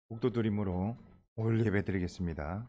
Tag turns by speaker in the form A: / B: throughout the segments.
A: 목도드림으로 오늘 예배 드리겠습니다.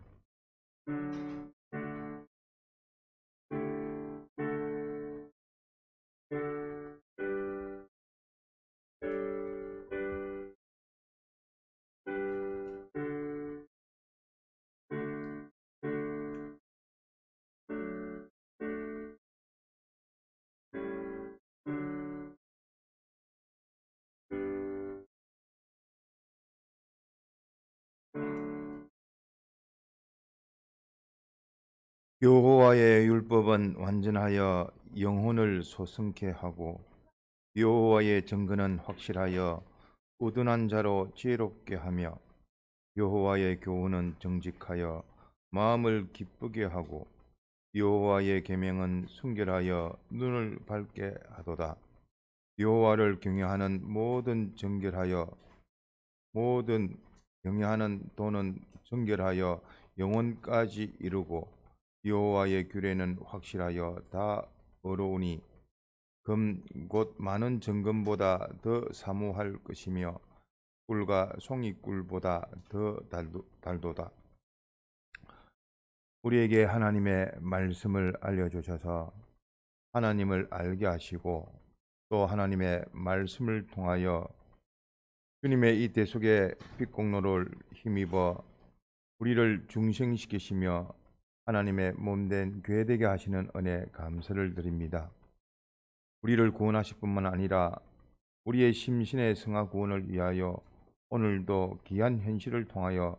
A: 여호와의 율법은 완전하여 영혼을 소성케 하고 여호와의 증거는 확실하여 우둔한 자로 지혜롭게 하며 여호와의 교훈은 정직하여 마음을 기쁘게 하고 여호와의 계명은 순결하여 눈을 밝게 하도다. 여호와를 경외하는 모든 경외하는 도는 정결하여 영혼까지 이루고 여호와의 규례는 확실하여 다 어로우니 금 곧 많은 정금보다 더 사모할 것이며 꿀과 송이꿀보다 더 달도다. 우리에게 하나님의 말씀을 알려주셔서 하나님을 알게 하시고 또 하나님의 말씀을 통하여 주님의 이 때 속에 빛공로를 힘입어 우리를 중생시키시며 하나님의 몸된 교회 되게 하시는 은혜 감사를 드립니다. 우리를 구원하실 뿐만 아니라 우리의 심신의 성화 구원을 위하여 오늘도 귀한 현실을 통하여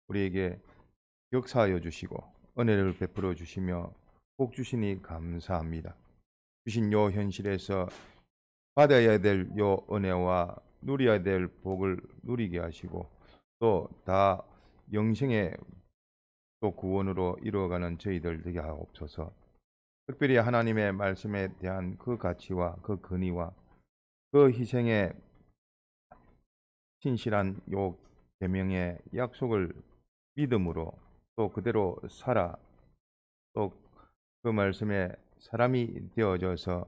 A: 우리에게 역사하여 주시고 은혜를 베풀어 주시며 복 주시니 감사합니다. 주신 요 현실에서 받아야 될 요 은혜와 누려야 될 복을 누리게 하시고 또 다 영생의 또 구원으로 이루어가는 저희들 되게 하옵소서. 특별히 하나님의 말씀에 대한 그 가치와 그 근위와 그 희생의 신실한 요 계명의 약속을 믿음으로 또 그대로 살아 또 그 말씀에 사람이 되어져서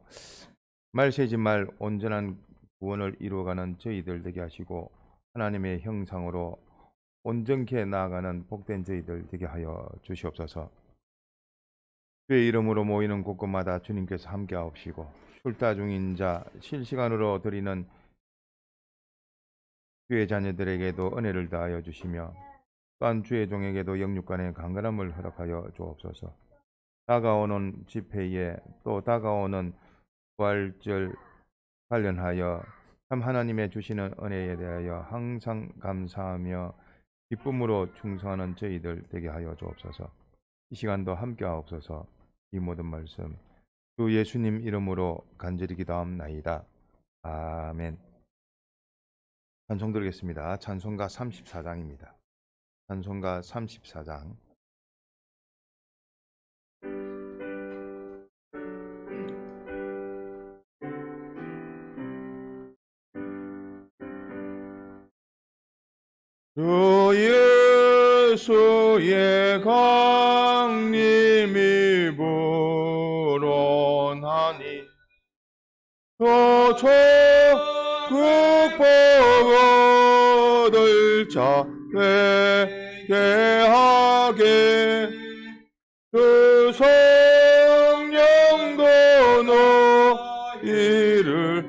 A: 말 세지 말 온전한 구원을 이루어가는 저희들 되게 하시고 하나님의 형상으로 온전케 나아가는 복된 저희들 되게 하여 주시옵소서. 주의 이름으로 모이는 곳곳마다 주님께서 함께 하옵시고 출타 중인 자 실시간으로 드리는 주의 자녀들에게도 은혜를 다하여 주시며 또한 주의 종에게도 영육간의 강건함을 허락하여 주옵소서. 다가오는 집회에 또 다가오는 부활절 관련하여 참 하나님의 주시는 은혜에 대하여 항상 감사하며 기쁨으로 충성하는 저희들 되게 하여 주옵소서. 이 시간도 함께 하옵소서. 이 모든 말씀 주 예수님 이름으로 간절히 기도함나이다. 아멘. 찬송 드리겠습니다. 찬송가 34장입니다. 찬송가 34장. 주 예수의 강림이 불어나니 극복 얻을 자 되게 하게 그 성령도 너희를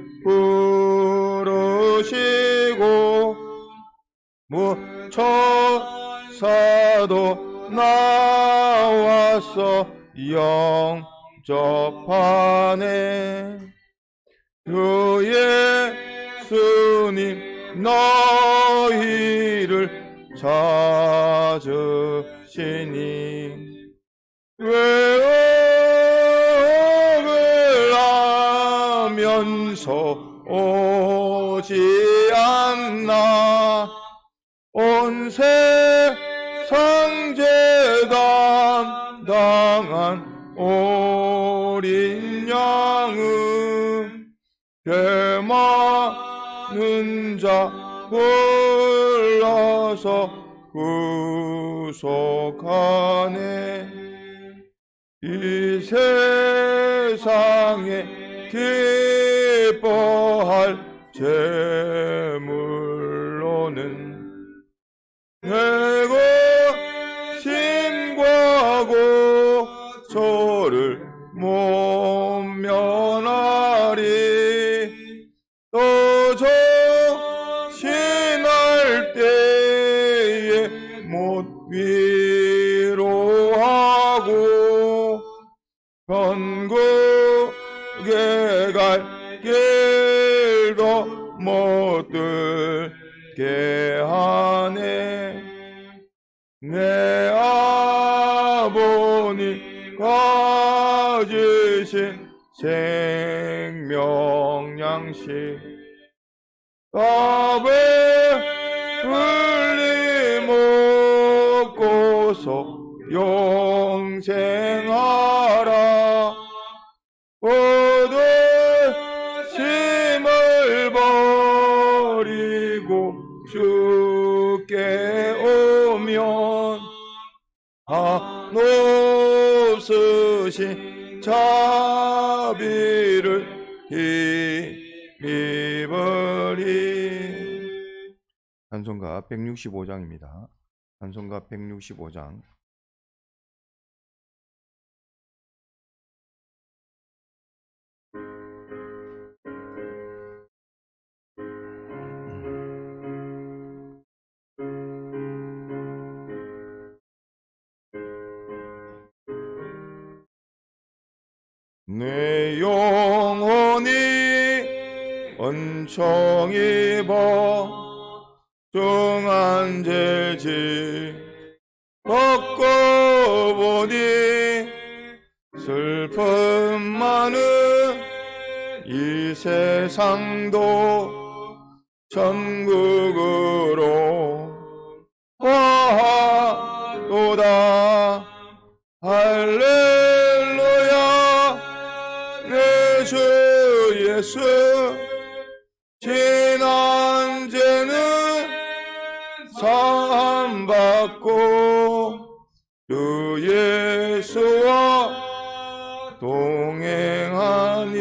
A: 부르시고 천사도 나와서 영접하네. 주 예수님 너희를 찾으시니 외업을 하면서 오지 않나. 온 세상 죄 담당한 어린 양은 죄 많은 자 골라서 구속하네. 이 세상에 기뻐할 재물로는 내고 신과고 저를 못 면하리. 또 정신할 때에 못 위로하고 천국에 갈 길도 못 들게 하네. 내 아버님 가지신 생명 양식 밥에 흘리 먹고서 영생하라. 모든 힘을 버리고 주께 오면 한없으신 자비를 힘입으리. 찬송가 165장입니다. 찬송가 165장. 내 영혼이 은총 입어 중한 죄지 벗고 보니 슬픔 많은 이 세상도 천국으로 화하도다. 할렐루야. 내 주 예수 지난 죄는 사함받고 주 예수와 동행하니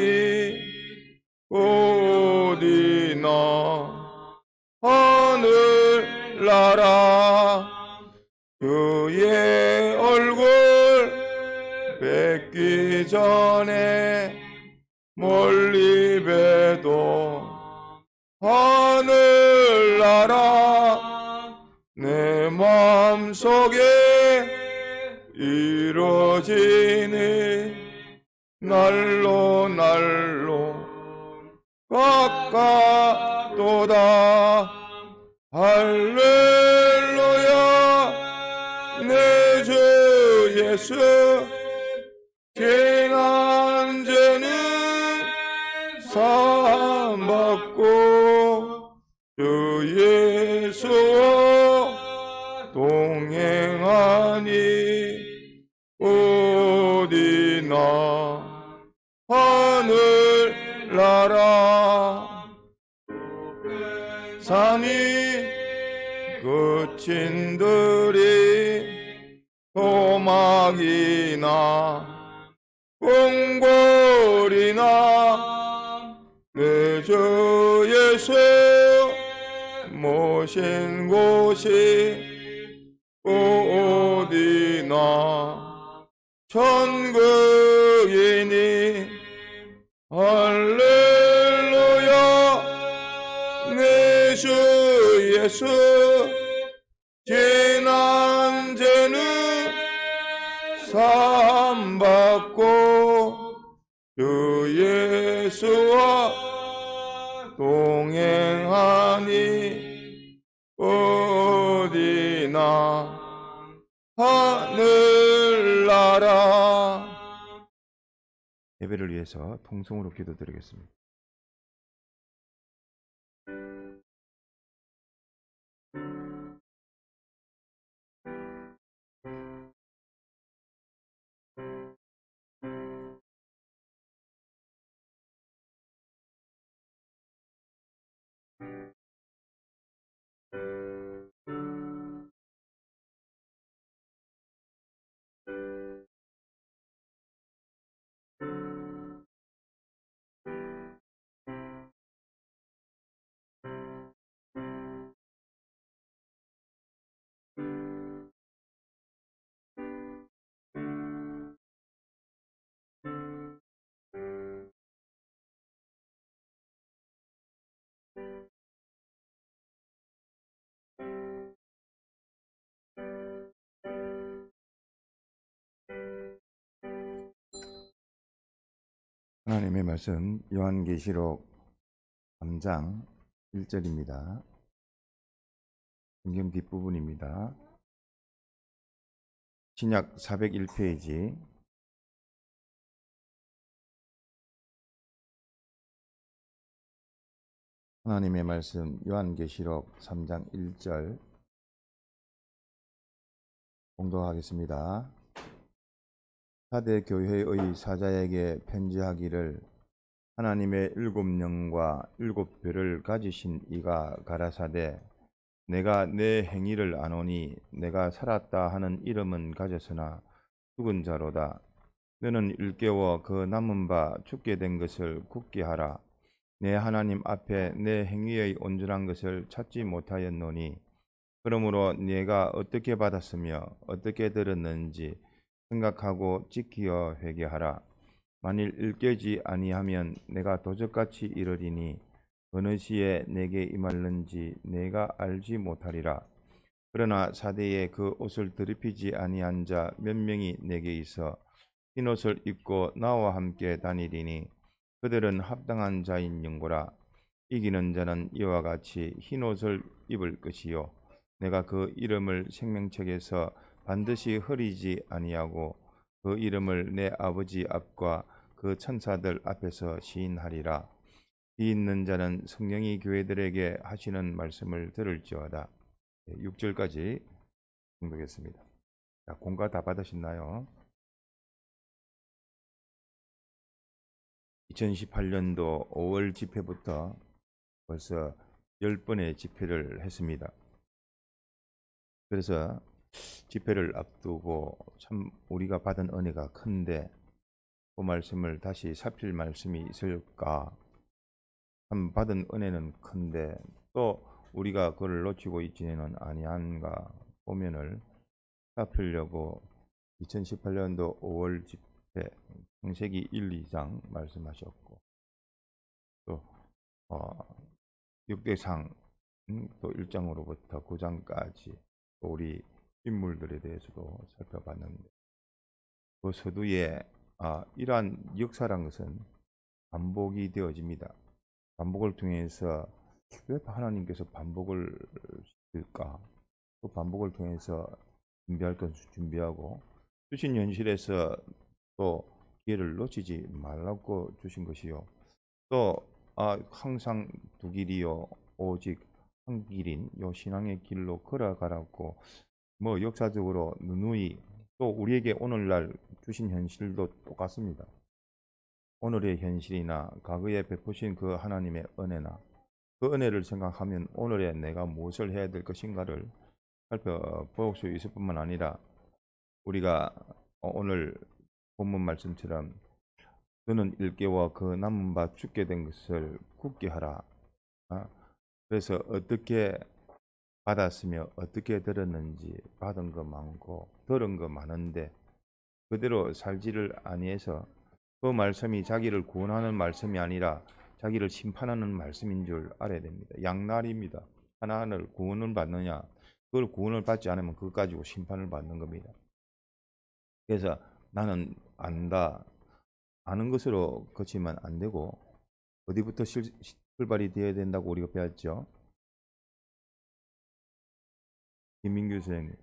A: 어디나 하늘나라. 그의 얼굴 뵙기 전에 멀리 봬도 하늘나라 내 마음속에 이루어지니 날로 날로 가까도다. 할렐루야. 내 주 예수 지난 죄는 사함받고 주 예수와 동행하니 어디나 하늘나라. 산이 그친들이 토막이나 궁궐이나 내 주 예수 모신 곳이 어디나 천국이니. 할렐루야. 내 주 예수 지난 죄는 사함받고 주 예수와 동행하니 어디나 하늘나라. 예배를 위해서 통성으로 기도드리겠습니다. 하나님의 말씀 요한계시록 3장 1절입니다. 성경 뒷부분입니다. 신약 401페이지 하나님의 말씀 요한계시록 3장 1절 봉독하겠습니다. 사대 교회의 사자에게 편지하기를 하나님의 7영과 7별을 가지신 이가 가라사대 내가 내 행위를 아노니 내가 살았다 하는 이름은 가졌으나 죽은 자로다. 너는 일깨워 그 남은 바 죽게 된 것을 굳게 하라. 내 하나님 앞에 내 행위의 온전한 것을 찾지 못하였노니 그러므로 네가 어떻게 받았으며 어떻게 들었는지 생각하고 지키어 회개하라. 만일 일깨지 아니하면 내가 도적같이 이르리니 어느 시에 내게 임할는지 내가 알지 못하리라. 그러나 사대에 그 옷을 더럽히지 아니한 자 몇 명이 내게 있어 흰 옷을 입고 나와 함께 다니리니 그들은 합당한 자인 영고라. 이기는 자는 이와 같이 흰 옷을 입을 것이요 내가 그 이름을 생명책에서 반드시 흐리지 아니하고 그 이름을 내 아버지 앞과 그 천사들 앞에서 시인하리라. 이 있는 자는 성령이 교회들에게 하시는 말씀을 들을지어다. 6절까지 공독했습니다. 자, 공과 다 받으셨나요? 2018년도 5월 집회부터 벌써 10번의 집회를 했습니다. 그래서 집회를 앞두고 참 우리가 받은 은혜가 큰데 그 말씀을 다시 살필 말씀이 있을까? 참 받은 은혜는 큰데 또 우리가 그걸 놓치고 있지는 아니한가 보면을 살피려고 2018년도 5월 집회 창세기 1, 2장 말씀하셨고 또 6대상 또 1장으로부터 9장까지 또 우리 인물들에 대해서도 살펴봤는데 그 서두에 이러한 역사란 것은 반복이 되어집니다. 반복을 통해서 왜 하나님께서 반복을 시킬까? 그 반복을 통해서 준비할 것을 준비하고 주신 현실에서 또 기회를 놓치지 말라고 주신 것이요. 또 항상 두 길이요 오직 한 길인 요 신앙의 길로 걸어가라고 뭐 역사적으로 누누이 또 우리에게 오늘날 주신 현실도 똑같습니다. 오늘의 현실이나 과거에 베푸신 그 하나님의 은혜나 그 은혜를 생각하면 오늘에 내가 무엇을 해야 될 것인가를 살펴볼 수 있을 뿐만 아니라 우리가 오늘 본문 말씀처럼 너는 일깨워 그 남은 바 죽게 된 것을 굳게 하라. 그래서 어떻게 받았으며 어떻게 들었는지 받은 거 많고 들은 거 많은데 그대로 살지를 아니해서 그 말씀이 자기를 구원하는 말씀이 아니라 자기를 심판하는 말씀인 줄 알아야 됩니다. 양날입니다. 하나하나를 구원을 받느냐 그걸 구원을 받지 않으면 그것 가지고 심판을 받는 겁니다. 그래서 나는 안다. 아는 것으로 그치면 안 되고 어디부터 출발이 되어야 된다고 우리가 배웠죠? 김민규 선생님.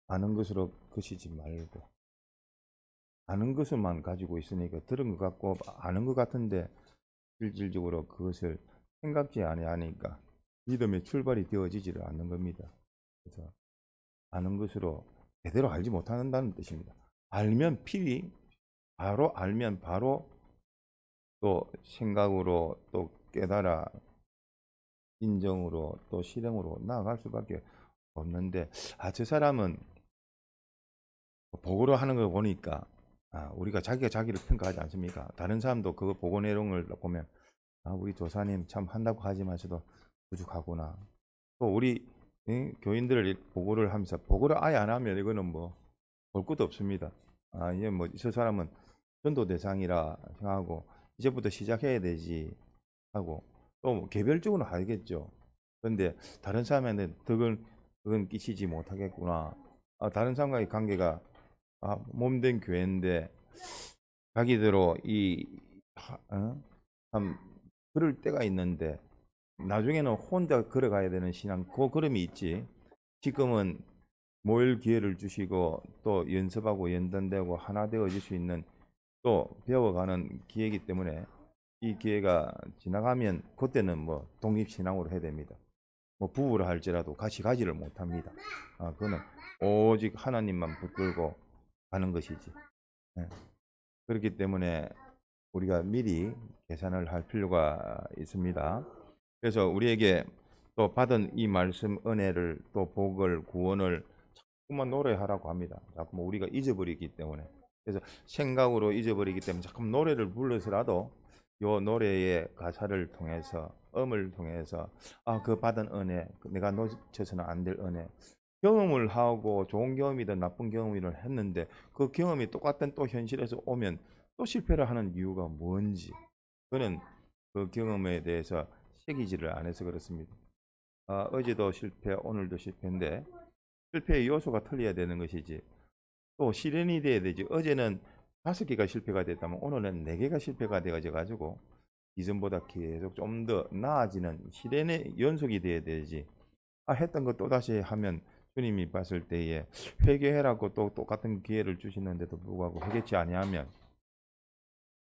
A: 아는 것으로 그치지 말고 아는 것을만 가지고 있으니까 들은 것 같고 아는 것 같은데 실질적으로 그것을 생각지 아니하니까 믿음의 출발이 되어지지를 않는 겁니다. 그래서 아는 것으로 제대로 알지 못한다는 뜻입니다. 알면 필히 바로 알면 바로 또 생각으로 또 깨달아 인정으로 또 실행으로 나아갈 수밖에 없는데 저 사람은 보고로 하는 걸 보니까 우리가 자기가 자기를 평가하지 않습니까? 다른 사람도 그 보고 내용을 보면 아, 우리 조사님 참 한다고 하지만서도 부족하구나. 또 우리 교인들을 보고를 하면서 보고를 아예 안 하면 이거는 뭐 볼 것도 없습니다. 아, 이제 뭐 저 사람은 전도 대상이라 생각하고 이제부터 시작해야 되지 하고 또뭐 개별적으로 하겠죠. 그런데 다른 사람한테 덕은 끼치지 못하겠구나. 아, 다른 사람과의 관계가 몸된 교회인데 자기대로 참 그럴 때가 있는데 나중에는 혼자 걸어가야 되는 신앙 그 걸음이 있지. 지금은 모일 기회를 주시고 또 연습하고 연단되고 하나 되어질 수 있는 또 배워가는 기회이기 때문에 이 기회가 지나가면 그때는 뭐 독립신앙으로 해야 됩니다. 뭐 부부를 할지라도 같이 가지를 못합니다. 그거는 오직 하나님만 붙들고 가는 것이지. 예. 그렇기 때문에 우리가 미리 계산을 할 필요가 있습니다. 그래서 우리에게 또 받은 이 말씀 은혜를 또 복을 구원을 자꾸만 노래하라고 합니다. 자꾸만 우리가 잊어버리기 때문에. 그래서 생각으로 잊어버리기 때문에 자꾸 노래를 불러서라도 요 노래의 가사를 통해서 음을 통해서 그 받은 은혜, 내가 놓쳐서는 안 될 은혜, 경험을 하고 좋은 경험이든 나쁜 경험이든 했는데 그 경험이 똑같은 또 현실에서 오면 또 실패를 하는 이유가 뭔지 그는 그 경험에 대해서 새기지를 안 해서 그렇습니다. 어제도 실패, 오늘도 실패인데 실패의 요소가 틀려야 되는 것이지 또 실현이 돼야 되지. 어제는 5개가 실패가 됐다면 오늘은 4개가 실패가 되어가지고 이전보다 계속 좀 더 나아지는 실현의 연속이 돼야 되지. 했던 거 또다시 하면 주님이 봤을 때에 회개해라고 또 똑같은 기회를 주시는데도 불구하고 회개치 아니하면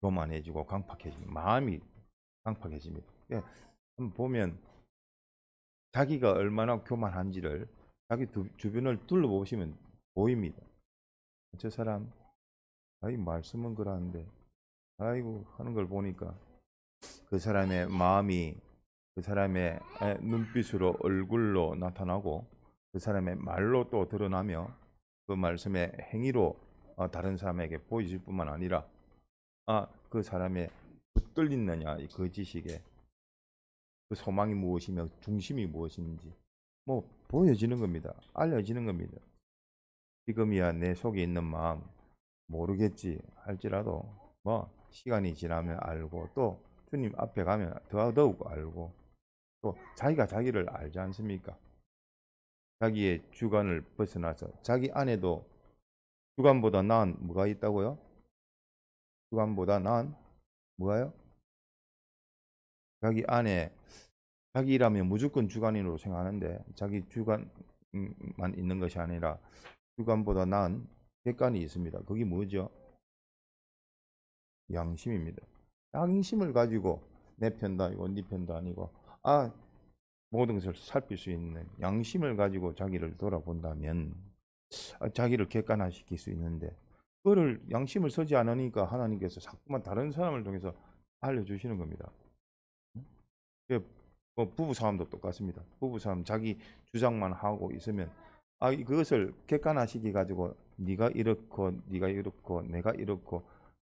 A: 교만해지고 강팍해지고 마음이 강팍해집니다. 한번 보면 자기가 얼마나 교만한지를 자기 주변을 둘러보시면 보입니다. 저 사람 말씀은 그러는데 아이고 하는 걸 보니까 그 사람의 마음이 그 사람의 눈빛으로 얼굴로 나타나고 그 사람의 말로 또 드러나며 그 말씀의 행위로 다른 사람에게 보여질 뿐만 아니라 그 사람의 붙들리느냐 그 지식에 그 소망이 무엇이며 중심이 무엇인지 뭐 보여지는 겁니다. 알려지는 겁니다. 지금이야 내 속에 있는 마음 모르겠지 할지라도 뭐 시간이 지나면 알고 또 주님 앞에 가면 더욱 알고 또 자기가 자기를 알지 않습니까? 자기의 주관을 벗어나서 자기 안에도 주관보다 나은 뭐가 있다고요? 주관보다 나은 뭐가요? 자기 안에 자기라면 무조건 주관인으로 생각하는데 자기 주관만 있는 것이 아니라 주관보다 나은 객관이 있습니다. 그게 뭐죠? 양심입니다. 양심을 가지고 내 편도 아니고 네 편도 아니고 모든 것을 살필 수 있는 양심을 가지고 자기를 돌아본다면 자기를 객관화시킬 수 있는데 그거를 양심을 쓰지 않으니까 하나님께서 자꾸만 다른 사람을 통해서 알려주시는 겁니다. 뭐 부부싸움도 똑같습니다. 부부싸움 자기 주장만 하고 있으면 그것을 객관화시키 가지고 네가 이렇고 네가 이렇고 내가 이렇고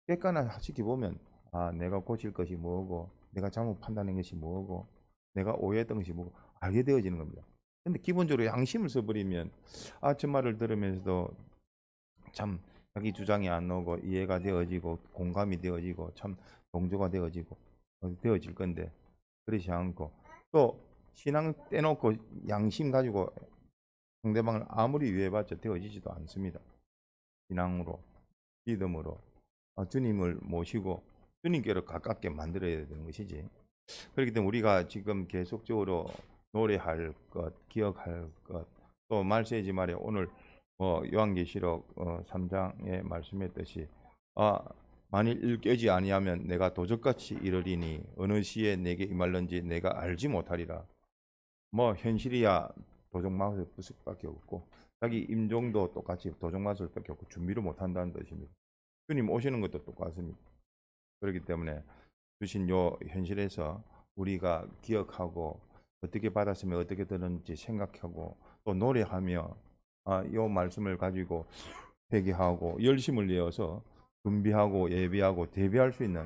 A: 객관화시키 보면 내가 고칠 것이 뭐고 내가 잘못 판단한 것이 뭐고 내가 오해했던 것이 뭐고 알게 되어지는 겁니다. 근데 기본적으로 양심을 써버리면 저 말을 들으면서도 참 자기 주장이 안 나오고 이해가 되어지고 공감이 되어지고 참 동조가 되어질 건데 그렇지 않고 또 신앙 떼놓고 양심 가지고 상대방을 아무리 위해봤자 되어지지도 않습니다. 신앙으로 믿음으로 주님을 모시고 주님께로 가깝게 만들어야 되는 것이지. 그렇기 때문에 우리가 지금 계속적으로 노래할 것, 기억할 것, 또 말세지 말에 오늘 요한계시록 3장에 말씀했듯이 만일 일깨지 아니하면 내가 도적같이 이르리니 어느 시에 내게 임할는지 내가 알지 못하리라. 뭐 현실이야 도적맞을 수밖에 없고 자기 임종도 똑같이 도적맞을 수밖에 없고 준비를 못한다는 뜻입니다. 주님 오시는 것도 똑같습니다. 그렇기 때문에 주신 요 현실에서 우리가 기억하고 어떻게 받았으면 어떻게 되는지 생각하고 또 노래하며 요 말씀을 가지고 회개하고 열심을 내어서 준비하고 예비하고 대비할 수 있는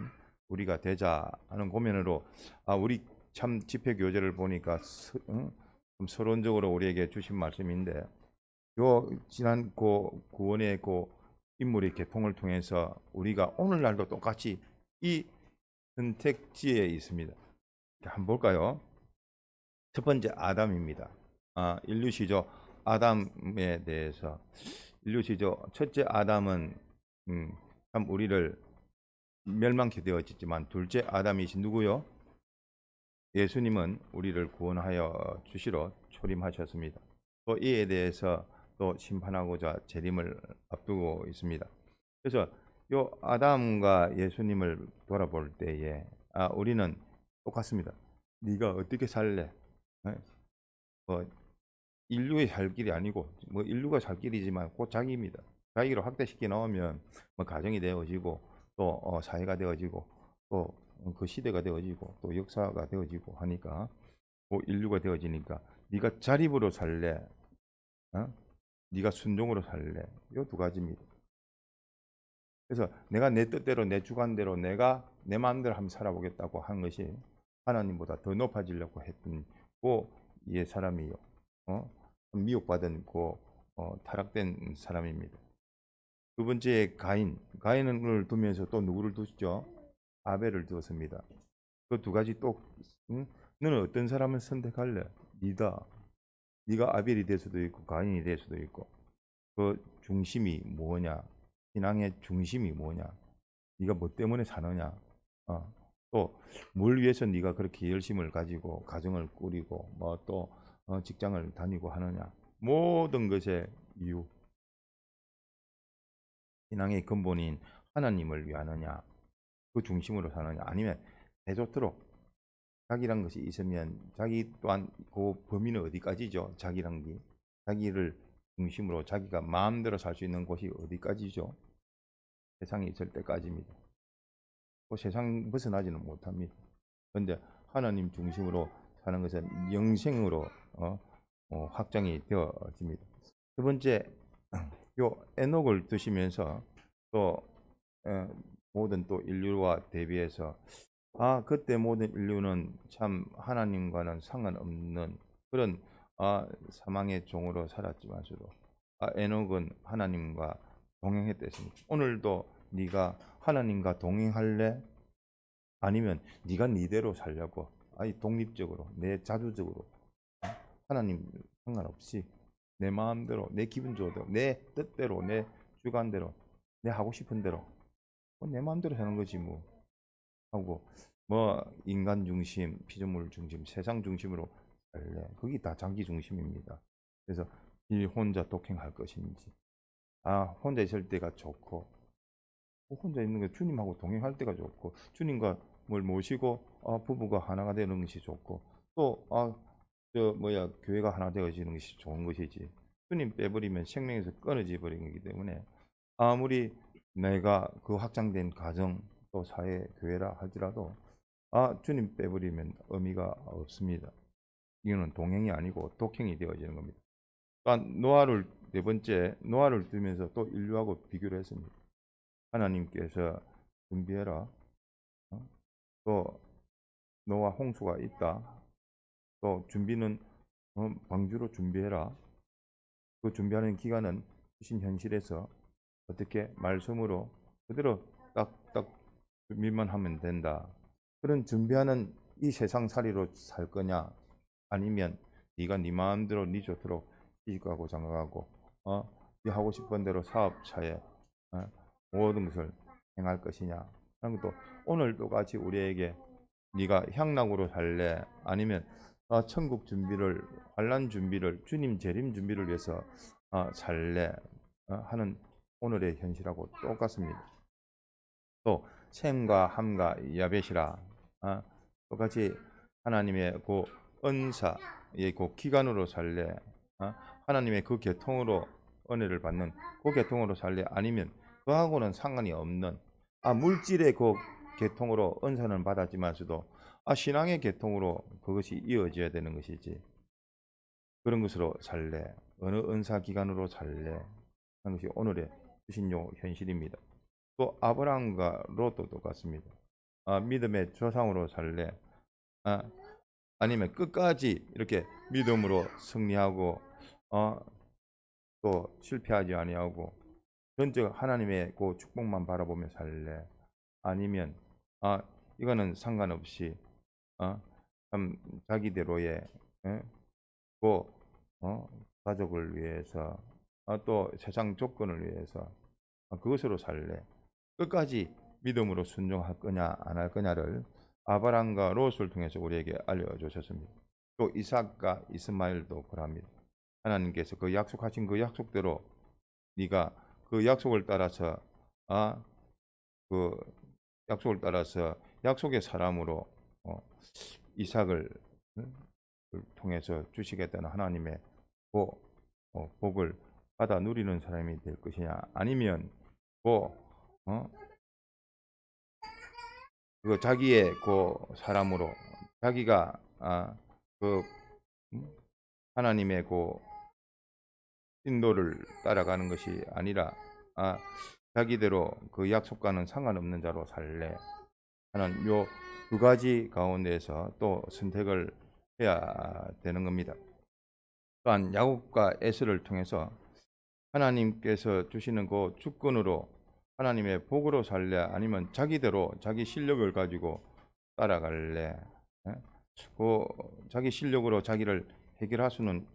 A: 우리가 되자 하는 고면으로 우리 참 집회 교재를 보니까 좀 서론적으로 우리에게 주신 말씀인데 요 지난 구원의 인물의 개통을 통해서 우리가 오늘날도 똑같이 이 선택지에 있습니다. 한번 볼까요? 첫 번째 아담입니다. 인류 시조 아담에 대해서 인류 시조 첫째 아담은 참 우리를 멸망케 되었지만 둘째 아담이신 누구요? 예수님은 우리를 구원하여 주시러 초림하셨습니다. 또 이에 대해서 또 심판하고자 재림을 앞두고 있습니다. 그래서 요 아담과 예수님을 돌아볼 때에 우리는 똑같습니다. 네가 어떻게 살래? 뭐 인류의 살 길이 아니고 뭐 인류가 살 길이지만 곧 자기입니다. 자기로 확대시켜 놓으면 뭐 가정이 되어지고 또 사회가 되어지고 또 그 시대가 되어지고 또 역사가 되어지고 하니까 인류가 되어지니까 네가 자립으로 살래? 네가 순종으로 살래? 이 두 가지입니다. 그래서 내가 내 뜻대로 내 주관대로 내가 내 마음대로 한번 살아보겠다고 한 것이 하나님보다 더 높아지려고 했던 이 사람이요. 미혹받은 타락된 사람입니다. 두 번째 가인을 두면서 또 누구를 두시죠? 아벨을 두었습니다. 그 두 가지 또 너는 어떤 사람을 선택할래? 네가 아벨이 될 수도 있고 가인이 될 수도 있고 그 중심이 뭐냐? 신앙의 중심이 뭐냐? 네가 뭐 때문에 사느냐? 또 뭘 위해서 네가 그렇게 열심을 가지고 가정을 꾸리고 뭐 또 직장을 다니고 하느냐? 모든 것의 이유 신앙의 근본인 하나님을 위하느냐? 그 중심으로 사느냐? 아니면 대좋도록 자기란 것이 있으면 자기 또한 그 범위는 어디까지죠? 자기란 게 자기를 중심으로 자기가 마음대로 살 수 있는 곳이 어디까지죠? 세상에 있을 때까지입니다. 세상 벗어나지는 못합니다. 그런데 하나님 중심으로 사는 것은 영생으로 확장이 되어집니다. 두 번째, 요 에녹을 두시면서 또 모든 또 인류와 대비해서 그때 모든 인류는 참 하나님과는 상관없는 그런 사망의 종으로 살았지만서도 에녹은 하나님과 동행했댔습니다. 오늘도 네가 하나님과 동행할래? 아니면 네가 네대로 살려고 독립적으로 내 자주적으로 하나님 상관없이 내 마음대로 내 기분 좋대로 내 뜻대로 내 주관대로 내 하고 싶은 대로 내 마음대로 사는 거지 뭐 하고 인간 중심, 피조물 중심, 세상 중심으로 살래. 그게 다 자기 중심입니다. 그래서 이 혼자 독행할 것인지 혼자 있을 때가 좋고 혼자 있는 게 주님하고 동행할 때가 좋고 주님과 뭘 모시고 부부가 하나가 되는 것이 좋고 또 교회가 하나 되어지는 것이 좋은 것이지 주님 빼버리면 생명에서 끊어져 버리는 거기 때문에 아무리 내가 그 확장된 가정 또 사회 교회라 할지라도 주님 빼버리면 의미가 없습니다. 이거는 동행이 아니고 독행이 되어지는 겁니다. 또한 네 번째 노아를 두면서 또 인류하고 비교를 했습니다. 하나님께서 준비해라. 또 노아 홍수가 있다. 또 준비는 방주로 준비해라. 그 준비하는 기간은 주신 현실에서 어떻게 말씀으로 그대로 딱딱 준비만 하면 된다. 그런 준비하는 이 세상살이로 살 거냐? 아니면 네가 네 마음대로 네 좋도록 시집가고 장가가고 네 하고 싶은 대로 사업차에 모든 것을 행할 것이냐 하는 것도 오늘도 같이 우리에게 네가 향락으로 살래? 아니면 천국 준비를 환난 준비를 주님 재림 준비를 위해서 살래? 하는 오늘의 현실하고 똑같습니다. 또 셈과 함과 야벳이라 똑같이 하나님의 그 은사의 그 기간으로 살래? 하나님의 그 계통으로 은혜를 받는 그 계통으로 살래? 아니면 그하고는 상관이 없는 물질의 그 계통으로 은사는 받았지만서도 신앙의 계통으로 그것이 이어져야 되는 것이지 그런 것으로 살래? 어느 은사 기간으로 살래? 하는 것이 오늘의 주신 현실입니다. 또 아브라함과 롯도 똑같습니다. 믿음의 조상으로 살래? 아, 아니면 끝까지 이렇게 믿음으로 승리하고 또 실패하지 아니하고 전적 하나님의 그 축복만 바라보며 살래? 아니면 이거는 상관없이 참 자기대로의 예? 그 가족을 위해서 또 세상 조건을 위해서 그것으로 살래? 끝까지 믿음으로 순종할 거냐 안 할 거냐를 아브라함과 롯을 통해서 우리에게 알려주셨습니다. 또 이삭과 이스마엘도 그럽니다. 하나님께서 그 약속하신 그 약속대로 네가 그 약속을 따라서 그 약속을 따라서 약속의 사람으로 이삭을 통해서 주시겠다는 하나님의 복을 받아 누리는 사람이 될 것이냐 아니면 그 자기의 그 사람으로 자기가 그 하나님의 그 인도를 따라가는 것이 아니라 자기대로 그 약속과는 상관없는 자로 살래 하는 요 두 가지 가운데에서 또 선택을 해야 되는 겁니다. 또한 야곱과 에서를 통해서 하나님께서 주시는 그 주권으로 하나님의 복으로 살래 아니면 자기대로 자기 실력을 가지고 따라갈래? 예? 그 자기 실력으로 자기를 해결할 수는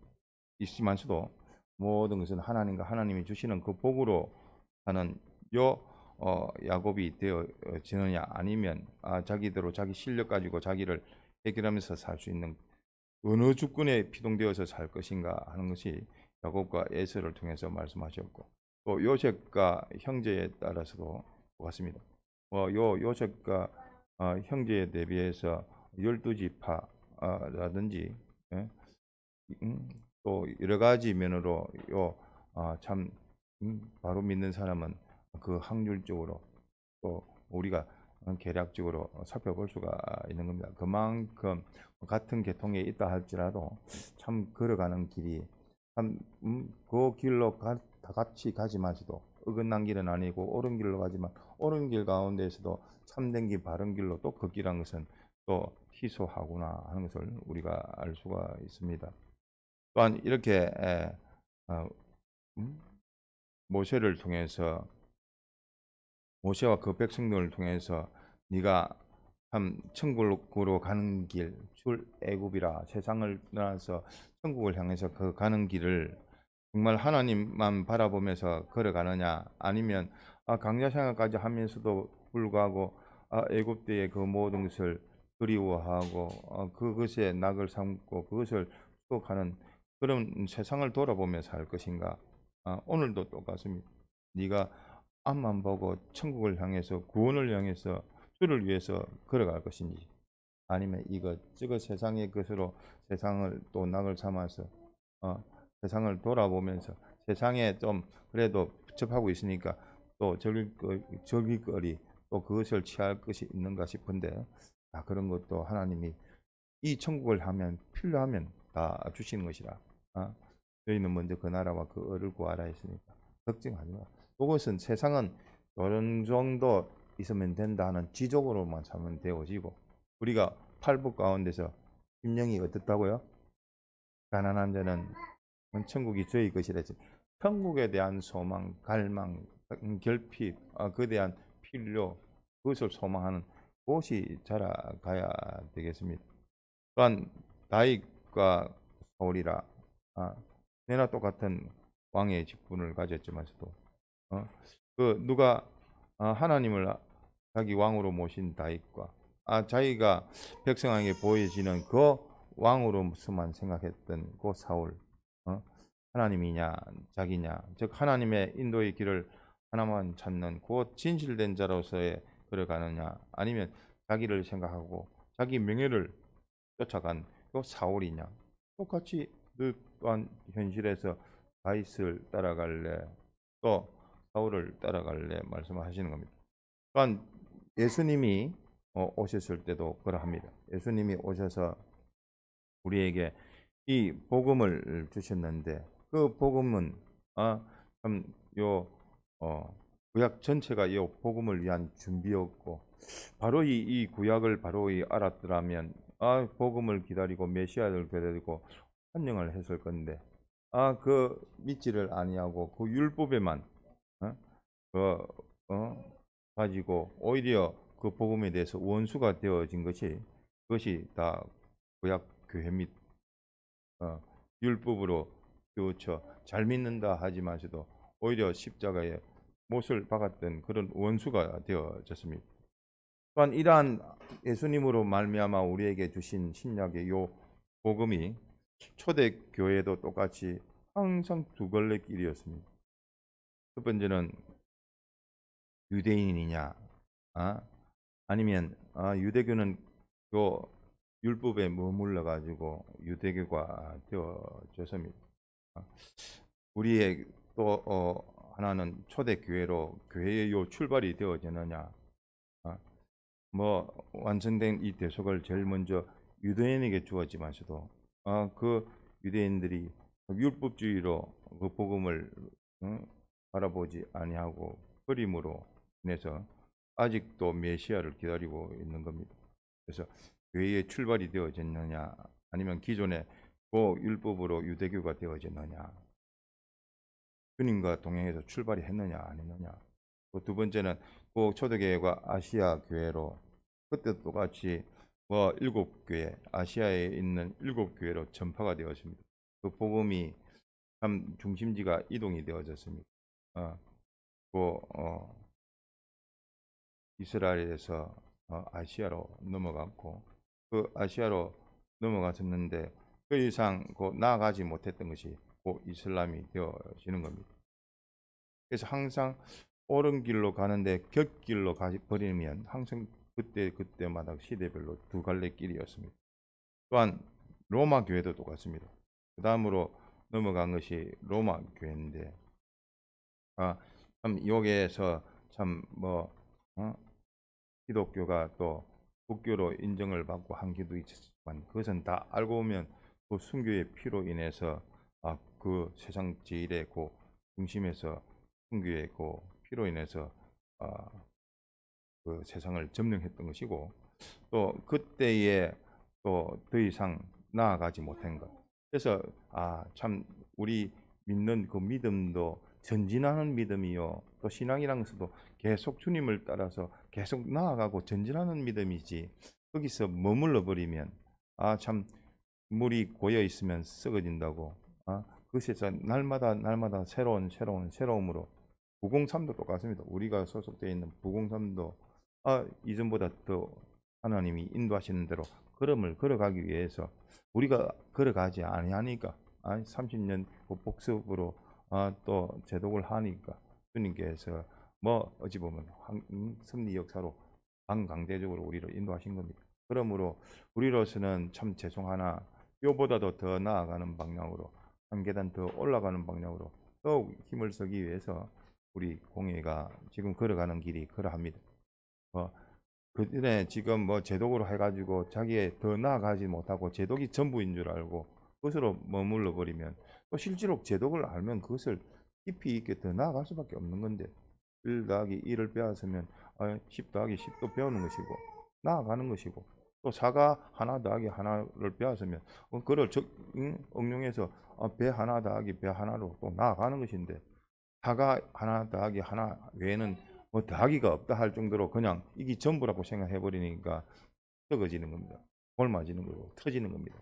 A: 있지만서도 모든 것은 하나님과 하나님이 주시는 그 복으로 하는 야곱이 되어지느냐 아니면 자기대로 자기 실력 가지고 자기를 해결하면서 살 수 있는 어느 주권에 피동되어서 살 것인가 하는 것이 야곱과 에서를 통해서 말씀하셨고 또 요셉과 형제에 따라서도 똑같습니다. 요셉과 형제에 대비해서 12지파라든지 또 여러 가지 면으로 참 바로 믿는 사람은 그 확률적으로 또 우리가 계략적으로 살펴볼 수가 있는 겁니다. 그만큼 같은 계통에 있다 할지라도 참 걸어가는 길이 참 그 길로 다 같이 가지만서도 어긋난 길은 아니고 옳은 길로 가지만 옳은 길 가운데에서도 참된 길 바른 길로 또 걷기란 것은 또 희소하구나 하는 것을 우리가 알 수가 있습니다. 또한 이렇게 모세를 통해서 모세와 그 백성들을 통해서 네가 참 천국으로 가는 길 출애굽이라 세상을 떠나서 천국을 향해서 그 가는 길을 정말 하나님만 바라보면서 걸어가느냐 아니면 강자 생활까지 하면서도 불구하고 애굽대의 그 모든 것을 그리워하고 그것에 낙을 삼고 그것을 추억하는 그런 세상을 돌아보며 살 것인가? 오늘도 똑같습니다. 네가 앞만 보고 천국을 향해서 구원을 향해서 주를 위해서 걸어갈 것인지 아니면 이것저것 세상의 것으로 세상을 또 낙을 삼아서 세상을 돌아보면서 세상에 좀 그래도 접하고 있으니까 또 저기거리 또 그것을 취할 것이 있는가 싶은데 그런 것도 하나님이 이 천국을 하면 필요하면 다 주시는 것이라 너희는 먼저 그 나라와 그 의를 구하라 했으니까 걱정하지 마. 그것은 세상은 어느 정도 있으면 된다 하는 지적으로만 삼으면 되어지고 우리가 팔복 가운데서 심령이 어떻다고요? 가난한 자는 천국이 저희 것이라 했지. 천국에 대한 소망, 갈망, 결핍, 그에 대한 필요 그것을 소망하는 곳이 자라가야 되겠습니다. 또한 다윗과 사울이라 내나 똑같은 왕의 직분을 가졌지만서도 누가 하나님을 자기 왕으로 모신 다윗과 자기가 백성에게 보여지는 그 왕으로서만 생각했던 그 사울 하나님이냐 자기냐 즉 하나님의 인도의 길을 하나만 찾는 그 진실된 자로서의 걸어가느냐 아니면 자기를 생각하고 자기 명예를 쫓아간 그 사울이냐 똑같이 너 또한 현실에서 다윗을 따라갈래 또 사울을 따라갈래 말씀하시는 겁니다. 또한 예수님이 오셨을 때도 그러합니다. 예수님이 오셔서 우리에게 이 복음을 주셨는데 그 복음은 참요 구약 전체가 이 복음을 위한 준비였고, 바로 이 구약을 바로 알았더라면 복음을 기다리고 메시아를 기다리고 환영을 했을 건데, 그 믿지를 아니하고 그 율법에만 어? 그, 가지고 오히려 그 복음에 대해서 원수가 되어진 그것이 다 구약 교회 및 율법으로 그렇죠. 잘 믿는다 하지만서도 오히려 십자가에 못을 박았던 그런 원수가 되어졌습니다. 또한 이러한 예수님으로 말미암아 우리에게 주신 신약의 요 복음이 초대 교회도 똑같이 항상 두 갈래 길이었습니다. 첫 번째는 유대인이냐, 아니면 유대교는 요 율법에 머물러 가지고 유대교가 되어졌습니다. 우리의 또 하나는 초대 교회로 교회의 요 출발이 되어지느냐, 뭐 완성된 이 대속을 제일 먼저 유대인에게 주었지만서도 그 유대인들이 율법주의로 그 복음을 바라보지 아니하고 그림으로 인해서 아직도 메시아를 기다리고 있는 겁니다. 그래서 교회의 출발이 되어졌느냐, 아니면 기존의 그 율법으로 유대교가 되어졌느냐, 주님과 동행해서 출발이 했느냐 안 했느냐. 두 번째는 그 초대교회가 아시아 교회로 그때 똑같이 뭐 7교회, 아시아에 있는 7교회로 전파가 되었습니다. 그 복음이 참 중심지가 이동이 되어졌습니다. 이스라엘에서 아시아로 넘어갔고, 그 아시아로 넘어갔었는데 그 이상 나아가지 못했던 것이 이슬람이 되어지는 겁니다. 그래서 항상 옳은 길로 가는데 곁길로 가버리면 항상 그때마다 시대별로 두 갈래 길이었습니다. 또한 로마 교회도 똑같습니다. 그 다음으로 넘어간 것이 로마 교회인데, 참 여기에서 참 기독교가 또 국교로 인정을 받고 한 게도 있지만, 그것은 다 알고 보면 그 순교의 피로 인해서 그 세상 제일의 그 중심에서 순교의 그 피로 인해서 그 세상을 점령했던 것이고, 또 그때에 또 더 이상 나아가지 못한 것. 그래서 참 우리 믿는 그 믿음도 전진하는 믿음이요, 또 신앙이라는 것도 계속 주님을 따라서 계속 나아가고 전진하는 믿음이지, 거기서 머물러 버리면 참 물이 고여 있으면 썩어진다고. 그것에서 날마다 새로움으로, 903도 똑같습니다. 우리가 소속되어 있는 903도 이전보다 더 하나님이 인도하시는 대로 걸음을 걸어가기 위해서 우리가 걸어가지 아니하니까 30년 복습으로 또 제독을 하니까 주님께서 어찌 보면 섭리 역사로 반강제적으로 우리를 인도하신 겁니다. 그러므로 우리로서는 참 죄송하나 뼈보다도 더 나아가는 방향으로, 한 계단 더 올라가는 방향으로 더욱 힘을 쓰기 위해서 우리 공회가 지금 걸어가는 길이 그러합니다. 그 전에 지금 제독으로 해가지고 자기의 더 나아가지 못하고 제독이 전부인 줄 알고 그것으로 머물러 버리면, 또 실제로 제독을 알면 그것을 깊이 있게 더 나아갈 수밖에 없는 건데, 1 더하기 1을 배웠으면 10 더하기 10도 배우는 것이고 나아가는 것이고, 또 4가 하나 더하기 하나를 배웠으면 그걸 응용해서 배 하나 더하기 배 하나로 또 나아가는 것인데, 4가 하나 더하기 하나 외에는 더하기가 없다 할 정도로 그냥 이게 전부라고 생각해 버리니까 썩어지는 겁니다. 골마지는 거고 터지는 겁니다.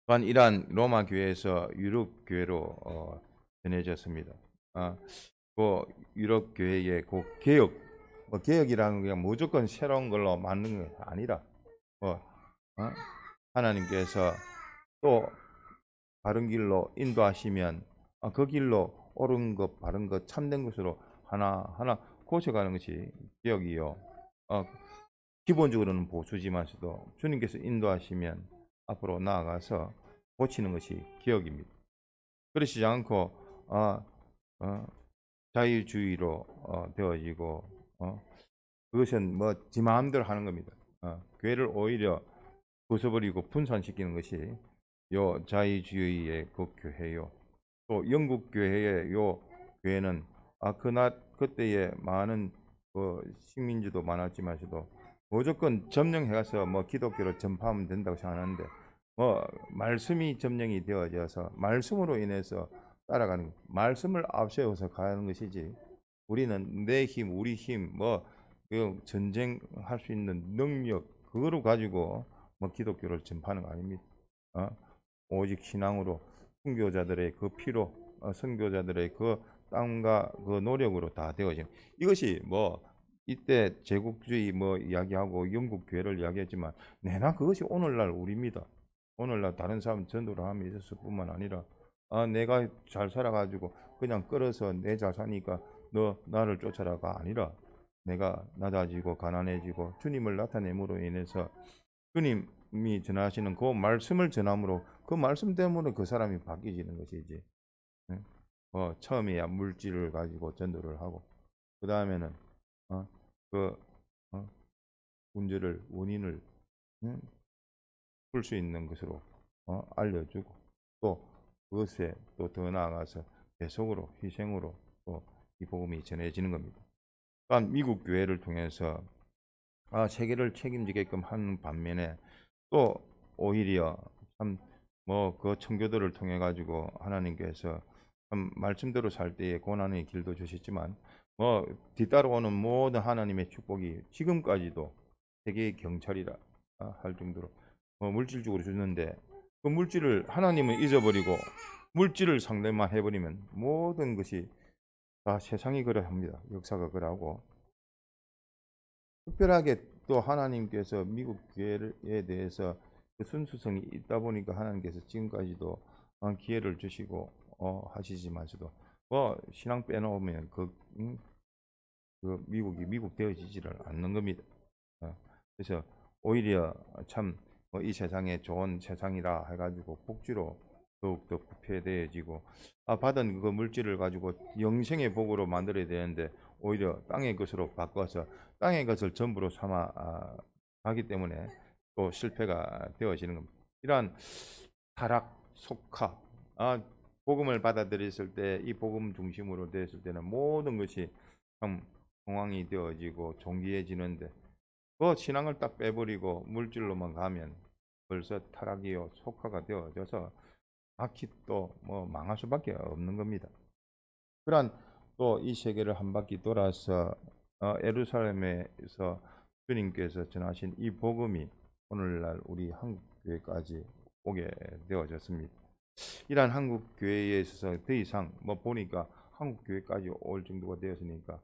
A: 또한 이러한 로마 교회에서 유럽 교회로 전해졌습니다. 그 유럽 교회의 그 개혁, 개혁이라는 게 무조건 새로운 걸로 만든 게 아니라 하나님께서 또 바른 길로 인도하시면 그 길로 옳은 것, 바른 것, 참된 것으로 하나하나 고쳐가는 것이 개혁이요. 기본적으로는 보수지만서도 주님께서 인도하시면 앞으로 나아가서 고치는 것이 개혁입니다. 그러시지 않고 자유주의로 되어지고 그것은 지 마음대로 하는 겁니다. 교회를 오히려 부숴버리고 분산시키는 것이 요 자유주의의 그 교회요. 또 영국 교회의 요 교회는 그때에 많은 식민지도 많았지만서도 무조건 점령해가서 뭐 기독교를 전파하면 된다고 생각하는데 말씀이 점령이 되어져서 말씀으로 인해서 따라가는 말씀을 앞세워서 가는 것이지 우리는 내 힘, 우리 힘, 그 전쟁할 수 있는 능력 그거로 가지고 기독교를 전파하는 거 아닙니다. 어? 오직 신앙으로 순교자들의 그 피로 선교자들의 그 땀과 그 노력으로 다 되어진 이것이 이때 제국주의 이야기하고 영국 교회를 이야기했지만 내나 그것이 오늘날 우리입니다. 오늘날 다른 사람 전도를 하면 있었을 뿐만 아니라 내가 잘 살아가지고 그냥 끌어서 내 잘 사니까 너 나를 쫓아라가 아니라 내가 낮아지고 가난해지고 주님을 나타냄으로 인해서 주님이 전하시는 그 말씀을 전함으로 그 말씀 때문에 그 사람이 바뀌지는 것이지. 응? 처음에야 물질을 가지고 전도를 하고 그 다음에는 그 문제를 원인을 풀 수 있는 것으로 알려주고 또 그것에 또 더 나아가서 계속으로 희생으로 또 이 복음이 전해지는 겁니다. 또한 미국 교회를 통해서 세계를 책임지게끔 하는 반면에 또 오히려 참 그 청교도를 통해 가지고 하나님께서 참 말씀대로 살 때에 고난의 길도 주셨지만 뒤따라오는 모든 하나님의 축복이 지금까지도 세계의 경찰이라 할 정도로 물질적으로 주는데 그 물질을 하나님은 잊어버리고 물질을 상대만 해버리면 모든 것이 다 세상이 그러합니다. 역사가 그러하고 특별하게 또 하나님께서 미국 교회에 대해서 그 순수성이 있다 보니까 하나님께서 지금까지도 기회를 주시고 하시지만서도 신앙 빼놓으면 그 미국이 미국 되어지지를 않는 겁니다. 그래서 오히려 참 이 세상에 좋은 세상이라 해가지고 복지로 더욱더 부패되어지고 받은 그 물질을 가지고 영생의 복으로 만들어야 되는데 오히려 땅의 것으로 바꿔서 땅의 것을 전부로 삼아 가기 때문에 또 실패가 되어지는 겁니다. 이러한 타락, 속하, 복음을 받아들였을 때 이 복음 중심으로 되었을 때는 모든 것이 참 공황이 되어지고 존귀해지는데 그 신앙을 딱 빼버리고 물질로만 가면 벌써 타락이요 속화가 되어져서 바퀴 또 망할 수밖에 없는 겁니다. 그러한 또 이 세계를 한 바퀴 돌아서 예루살렘에서 주님께서 전하신 이 복음이 오늘날 우리 한국 교회까지 오게 되어졌습니다. 이러한 한국 교회에 있어서 더 이상 보니까 한국 교회까지 올 정도가 되었으니까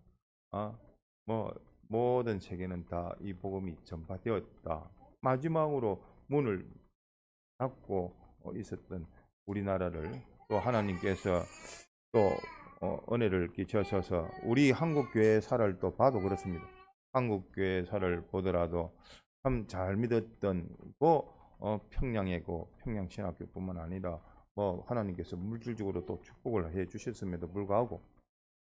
A: 모든 세계는 다 이 복음이 전파되었다. 마지막으로 문을 닫고 있었던 우리나라를 또 하나님께서 또 은혜를 끼쳐셔서 우리 한국교회 사를 또 봐도 그렇습니다. 한국교회 사를 보더라도 참 잘 믿었던 평양이고 평양신학교뿐만 아니라 하나님께서 물질적으로 또 축복을 해 주셨음에도 불구하고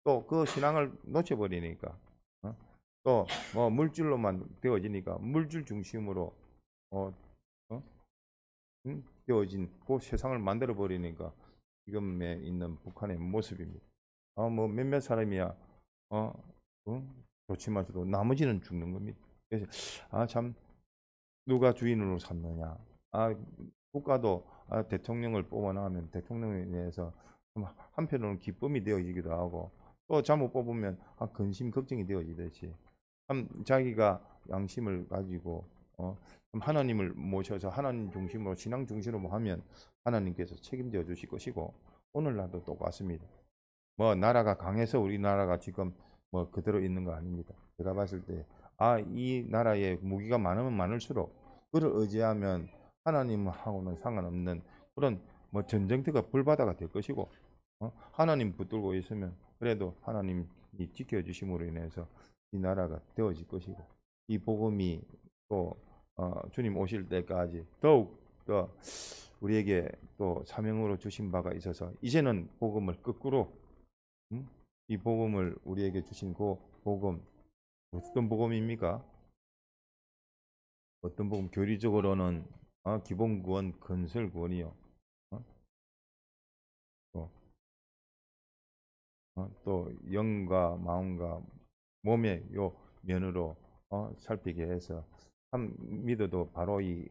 A: 또 그 신앙을 놓쳐버리니까 또 물질로만 되어지니까 물질 중심으로 되어진 그 세상을 만들어 버리니까 지금에 있는 북한의 모습입니다. 몇몇 사람이야 좋지만서도 나머지는 죽는 겁니다. 그래서 참 누가 주인으로 삼느냐. 국가도 대통령을 뽑아나면 대통령에 대해서 한편으로는 기쁨이 되어지기도 하고 또 잘못 뽑으면 근심 걱정이 되어지듯이 참 자기가 양심을 가지고 하나님을 모셔서 하나님 중심으로 신앙 중심으로 하면 하나님께서 책임져 주실 것이고 오늘날도 똑같습니다. 나라가 강해서 우리나라가 지금 그대로 있는 거 아닙니다. 제가 봤을 때 이 나라에 무기가 많으면 많을수록 그를 의지하면 하나님하고는 상관없는 그런 전쟁터가 불바다가 될 것이고 하나님 붙들고 있으면 그래도 하나님이 지켜주심으로 인해서 이 나라가 되어질 것이고 이 복음이 또 주님 오실 때까지 더욱 더 우리에게 또 사명으로 주신 바가 있어서 이제는 복음을 거꾸로 이 복음을 우리에게 주신 그 복음 어떤 복음입니까? 어떤 복음? 교리적으로는 기본구원, 건설구원이요. 또 영과 마음과 몸의 요 면으로 살피게 해서 참 믿어도 바로 이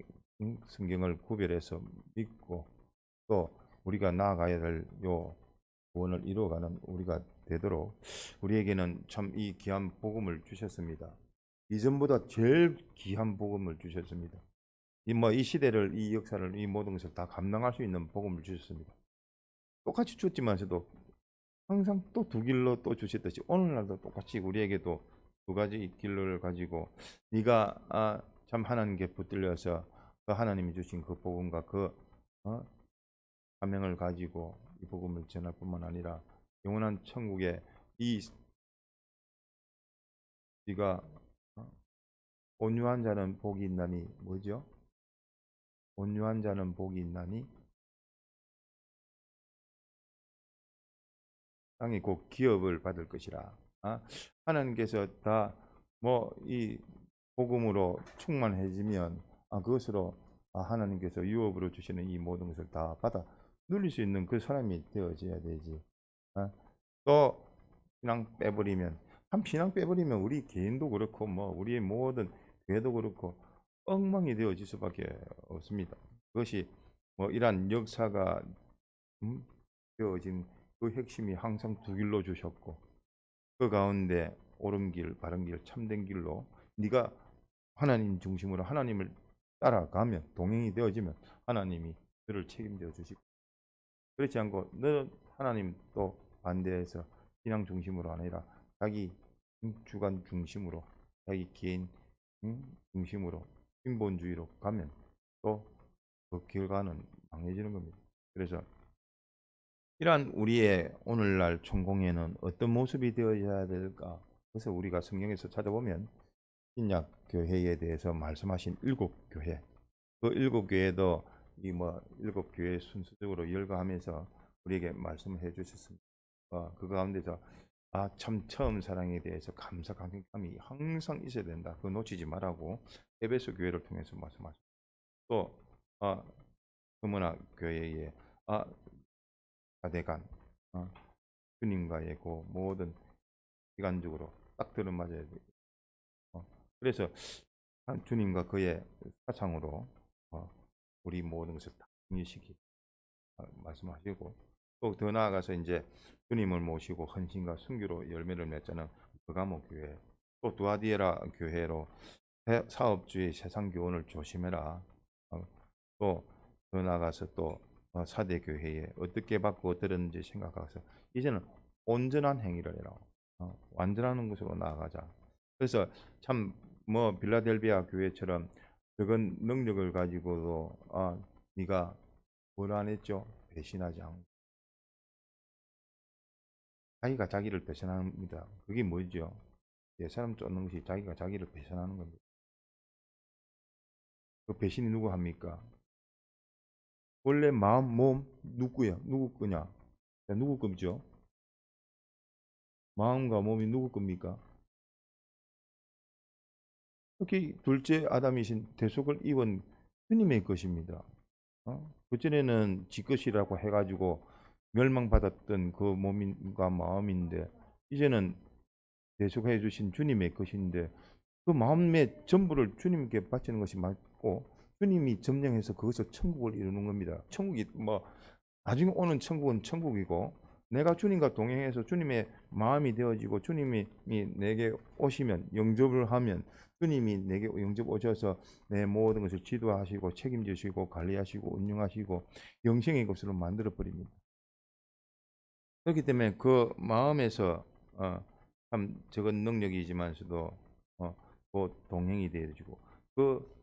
A: 성경을 구별해서 믿고 또 우리가 나아가야 될 요 구원을 이루어가는 우리가 되도록 우리에게는 참 이 귀한 복음을 주셨습니다. 이전보다 제일 귀한 복음을 주셨습니다. 이 시대를, 이 역사를, 이 모든 것을 다 감당할 수 있는 복음을 주셨습니다. 똑같이 줬지만서도 항상 또 두 길로 또 주셨듯이 오늘날도 똑같이 우리에게도 두 가지 길로를 가지고 네가 참 하나님께 붙들려서 그 하나님이 주신 그 복음과 그 사명을 가지고 이 복음을 전할 뿐만 아니라 영원한 천국에 이 네가 온유한 자는 복이 있나니 뭐죠? 온유한 자는 복이 있나니 땅이 곧 기업을 받을 것이라. 하나님께서 다 뭐 이 복음으로 충만해지면 그것으로 하나님께서 유업으로 주시는 이 모든 것을 다 받아 누릴 수 있는 그 사람이 되어져야 되지. 또 신앙 빼버리면 신앙 빼버리면 우리 개인도 그렇고 뭐 우리의 모든 교회도 그렇고 엉망이 되어질 수밖에 없습니다. 그것이 뭐 이러한 역사가 되어진 그 핵심이 항상 두 길로 주셨고 그 가운데 옳은 길, 바른 길, 참된 길로 네가 하나님 중심으로 하나님을 따라가면 동행이 되어지면 하나님이 그를 책임져 주시고 그렇지 않고 너 하나님 또 반대해서 신앙 중심으로 아니라 자기 주관 중심으로 자기 개인 중심으로 인본주의로 가면 또 그 결과는 망해지는 겁니다. 그래서 이러한 우리의 오늘날 천공에는 어떤 모습이 되어야 될까? 그래서 우리가 성경에서 찾아보면 신약 교회에 대해서 말씀하신 7교회, 그 7교회도 일곱 교회 순서적으로 열거하면서 우리에게 말씀을 해주셨습니다. 그 가운데서 참 처음 사랑에 대해서 감사감이 항상 있어야 된다. 그거 놓치지 말라고 에베소 교회를 통해서 말씀하셨습니다. 또 금은아 교회의 가대간 주님과의 그 모든 시간적으로 딱 들어맞아야 돼요. 그래서 주님과 그의 사상으로 우리 모든 것을 다 정리시키 말씀하시고 또 더 나아가서 이제 주님을 모시고 헌신과 순교로 열매를 맺자는 버가모 교회 또 두아디에라 교회로 사업주의 세상 교훈을 조심해라. 또 더 나아가서 또 사대 교회에 어떻게 받고 들었는지 생각해서 이제는 온전한 행위를 해라. 완전한 것으로 나아가자. 그래서 참 빌라델비아 교회처럼 적은 능력을 가지고도 네가 뭘 안 했죠? 배신하지 않고 자기가 자기를 배신합니다. 그게 뭐죠? 내 사람 쫓는 것이 자기가 자기를 배신하는 겁니다. 그 배신이 누구 합니까? 원래 마음, 몸 누구야? 누구 거냐? 누구 겁죠? 마음과 몸이 누구 겁니까? 특히 둘째 아담이신 대속을 입은 주님의 것입니다. 그전에는 지 것이라고 해가지고 멸망받았던 그 몸과 마음인데 이제는 대속해 주신 주님의 것인데 그 마음의 전부를 주님께 바치는 것이 맞고 주님이 점령해서 거기서 천국을 이루는 겁니다. 천국이 나중에 오는 천국은 천국이고 내가 주님과 동행해서 주님의 마음이 되어지고 주님이 내게 오시면 영접을 하면 주님이 내게 영접 오셔서 내 모든 것을 지도하시고 책임지시고 관리하시고 운영하시고 영생의 것으로 만들어 버립니다. 그렇기 때문에 그 마음에서 참 적은 능력이지만서도 그 동행이 되어지고 그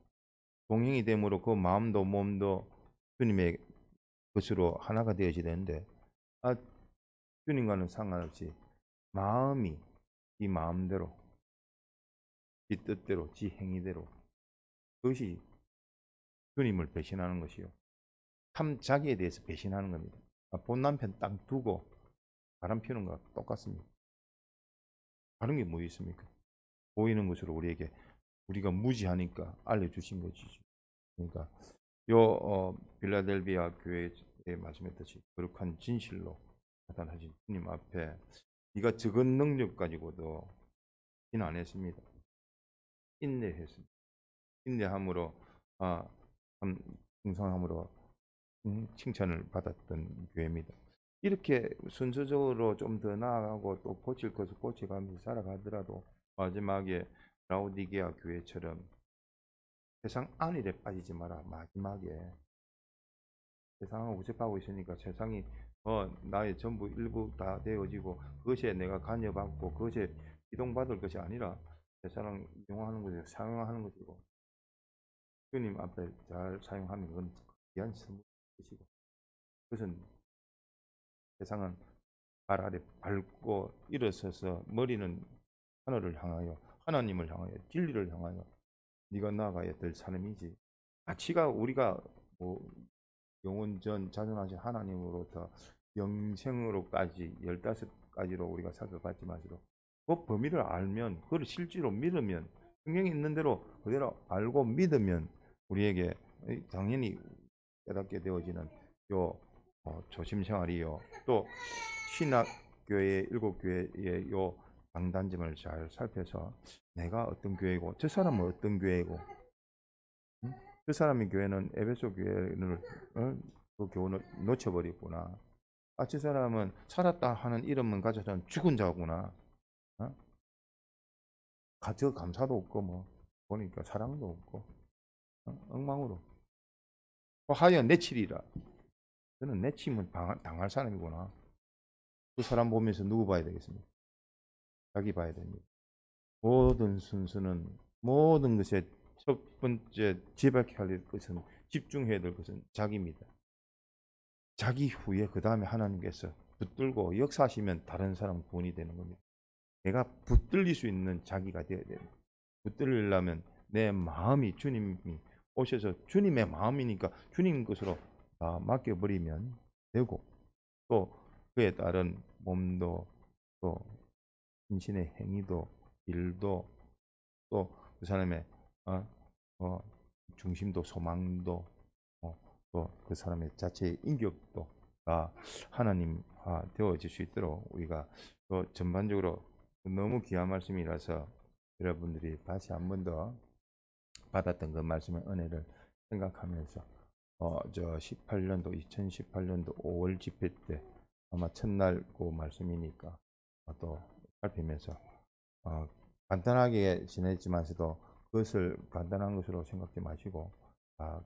A: 동행이 됨으로 그 마음도 몸도 주님의 것으로 하나가 되어져야 되는데 주님과는 상관없이 마음이 이 마음대로 지 뜻대로 지 행위대로 그것이 주님을 배신하는 것이요 참 자기에 대해서 배신하는 겁니다. 본 남편 딱 두고 바람 피우는 것과 똑같습니다. 다른 게 뭐 있습니까? 보이는 것으로 우리가 무지하니까 알려주신 것이죠. 그러니까 빌라델비아 교회에 말씀했듯이 거룩한 진실로 나타나신 주님 앞에 네가 적은 능력 가지고도 인 안 했습니다. 인내했습니다. 인내함으로 참 풍성함으로 칭찬을 받았던 교회입니다. 이렇게 순서적으로 좀 더 나아가고 또 고칠 것을 고쳐가면서 살아가더라도 마지막에 라오디게아 교회처럼 세상 안일에 빠지지 마라. 마지막에 세상을 우습하고 있으니까 세상이 나의 전부 일부 다 되어지고 그것에 내가 관여받고 그것에 이동받을 것이 아니라 세상을 이용하는 것이고 사용하는 것이고 주님 앞에 잘 사용하면 그건 귀한 선물이시고 그것은 세상은 발 아래 밟고 일어서서 머리는 하늘을 향하여 하나님을 향하여 진리를 향하여 네가 나아가야 될 삶이지. 가치가 우리가 뭐 영원전 자존하신 하나님으로부터 영생으로까지 15가지로 우리가 살펴봤지 마시고 그 범위를 알면 그걸 실제로 믿으면 성경에 있는 대로 그대로 알고 믿으면 우리에게 당연히 깨닫게 되어지는 요 조심생활이요 또 신학교회 7교회의 요 강단점을 잘 살펴서 내가 어떤 교회고 저 사람은 어떤 교회고 그 사람의 교회는 에베소 교회를 그 교훈을 놓쳐버렸구나. 저 사람은 살았다 하는 이름만 가져서는 죽은 자구나. 저 감사도 없고 뭐 보니까 사랑도 없고 엉망으로 하여 내치리라. 저는 내치면 당할 사람이구나. 그 사람 보면서 누구 봐야 되겠습니까? 자기 봐야 됩니다. 모든 순서는 모든 것에 첫 번째 지박해야 될 것은 집중해야 될 것은 자기입니다. 자기 후에 그 다음에 하나님께서 붙들고 역사하시면 다른 사람 구원이 되는 겁니다. 내가 붙들릴 수 있는 자기가 되어야 됩니다. 붙들리려면 내 마음이 주님이 오셔서 주님의 마음이니까 주님 것으로 다 맡겨버리면 되고 또 그에 따른 몸도 또 인신의 행위도 일도 또 그 사람의 중심도 소망도 또 그 사람의 자체의 인격도 다 하나님화 되어질 수 있도록 우리가 전반적으로 너무 귀한 말씀이라서 여러분들이 다시 한 번 더 받았던 그 말씀의 은혜를 생각하면서 저 18년도 2018년도 5월 집회 때 아마 첫날 그 말씀이니까 또 살피면서 간단하게 지냈지만서도 그것을 간단한 것으로 생각지 마시고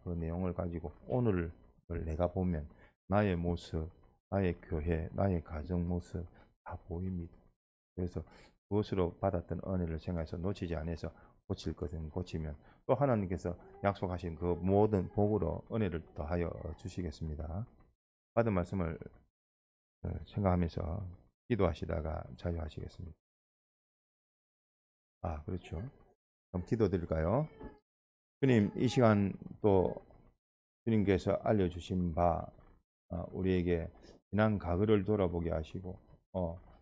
A: 그 내용을 가지고 오늘을 내가 보면 나의 모습, 나의 교회, 나의 가정 모습 다 보입니다. 그래서 그것으로 받았던 은혜를 생각해서 놓치지 않아서 고칠 것은 고치면 또 하나님께서 약속하신 그 모든 복으로 은혜를 더하여 주시겠습니다. 받은 말씀을 생각하면서 기도하시다가 자유하시겠습니다. 그렇죠. 그럼 기도 드릴까요? 주님, 이 시간 또 주님께서 알려주신 바 우리에게 지난 과거를 돌아보게 하시고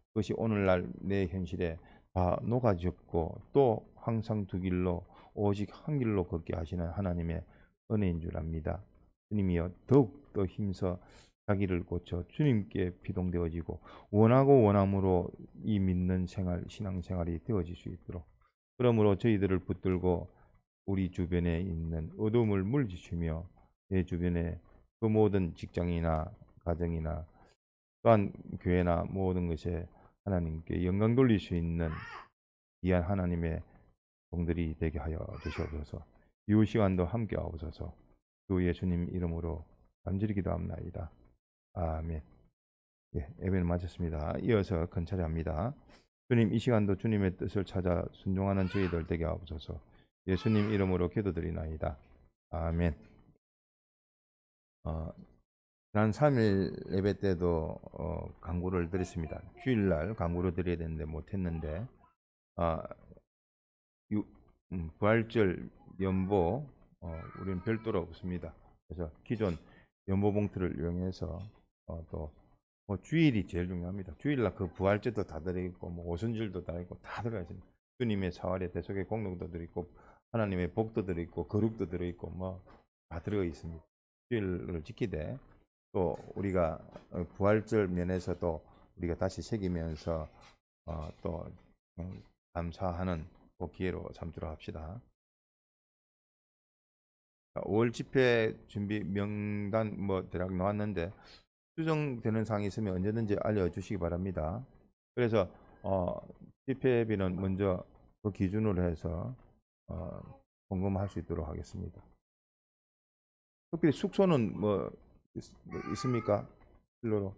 A: 그것이 오늘날 내 현실에 다 녹아졌고 또 항상 두 길로 오직 한 길로 걷게 하시는 하나님의 은혜인 줄 압니다. 주님이여 더욱더 힘써 자기를 고쳐 주님께 피동되어지고 원하고 원함으로 이 믿는 생활, 신앙생활이 되어질 수 있도록 그러므로 저희들을 붙들고 우리 주변에 있는 어둠을 물리치며 내 주변에 그 모든 직장이나 가정이나 또한 교회나 모든 것에 하나님께 영광 돌릴 수 있는 귀한 하나님의 종들이 되게 하여 주시옵소서. 이후 시간도 함께 하옵소서. 주 예수님 이름으로 간절히 기도합나이다. 아멘. 예배는 마쳤습니다. 이어서 건차례합니다. 주님 이 시간도 주님의 뜻을 찾아 순종하는 저희들 되게 하옵소서. 예수님 이름으로 기도드리나이다. 아멘. 지난 3일 예배 때도 강구를 드렸습니다. 주일날 강구를 드려야 되는데 못했는데 부활절 연보 우리는 별도로 없습니다. 그래서 기존 연보 봉투를 이용해서 또 주일이 제일 중요합니다. 주일날 그 부활절도 다 들어있고 오순절도 다 있고 다 들어가 있습니다. 주님의 사활의 대속의 공로도 들어있고 하나님의 복도 들어있고 거룩도 들어있고 다 들어가 있습니다. 주일을 지키되 또 우리가 부활절 면에서도 우리가 다시 새기면서 또 감사하는 그 기회로 삼도록 합시다. 5월 집회 준비 명단 뭐 대략 나왔는데 수정되는 사항이 있으면 언제든지 알려주시기 바랍니다. 그래서 집회비는 먼저 그 기준으로 해서 공금할 수 있도록 하겠습니다. 특별히 숙소는 뭐 있습니까? 필로로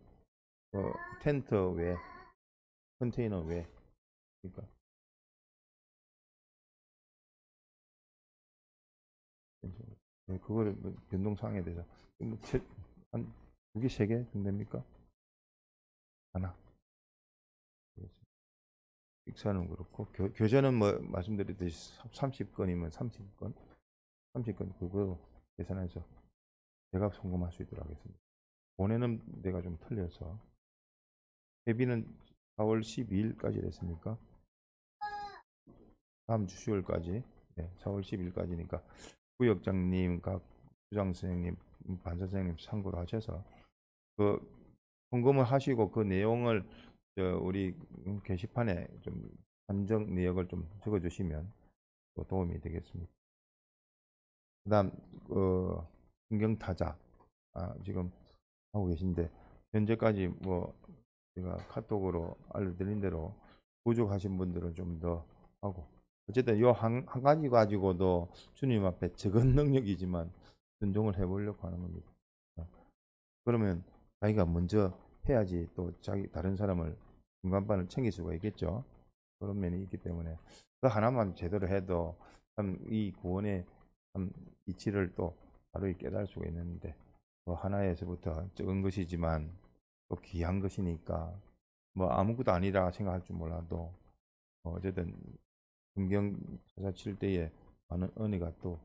A: 텐트 외, 컨테이너 외, 그러니까 네, 그거를 변동 사항에 대해서 한 2개, 3개 정도 됩니까? 하나. 식사는 그렇고 교재는 뭐 말씀드렸듯이 30건이면 30건, 30건 그거 계산해서 제가 송금할 수 있도록 하겠습니다. 보내는 데가 좀 틀려서 회비는 4월 12일까지 됐습니까? 다음 주 수요일까지. 네, 4월 12일까지니까 구역장님, 각 부장 선생님, 반사 선생님 참고로 하셔서 그 송금을 하시고 그 내용을 우리 게시판에 좀 한정 내역을 좀 적어주시면 또 도움이 되겠습니다. 그다음 신경타자 지금 하고 계신데 현재까지 뭐 제가 카톡으로 알려드린 대로 부족하신 분들은 좀 더 하고 어쨌든 요 한 가지 가지고도 주님 앞에 적은 능력이지만 순종을 해보려고 하는 겁니다. 그러면 자기가 먼저 해야지 또 다른 사람을 중간반을 챙길 수가 있겠죠. 그런 면이 있기 때문에 그 하나만 제대로 해도 참 이 구원의 참 이치를 또 바로 깨달을 수가 있는데 뭐 하나에서부터 적은 것이지만 또 귀한 것이니까 뭐 아무것도 아니라 생각할 줄 몰라도 어쨌든 성경 사사칠 때에 많은 은혜가 또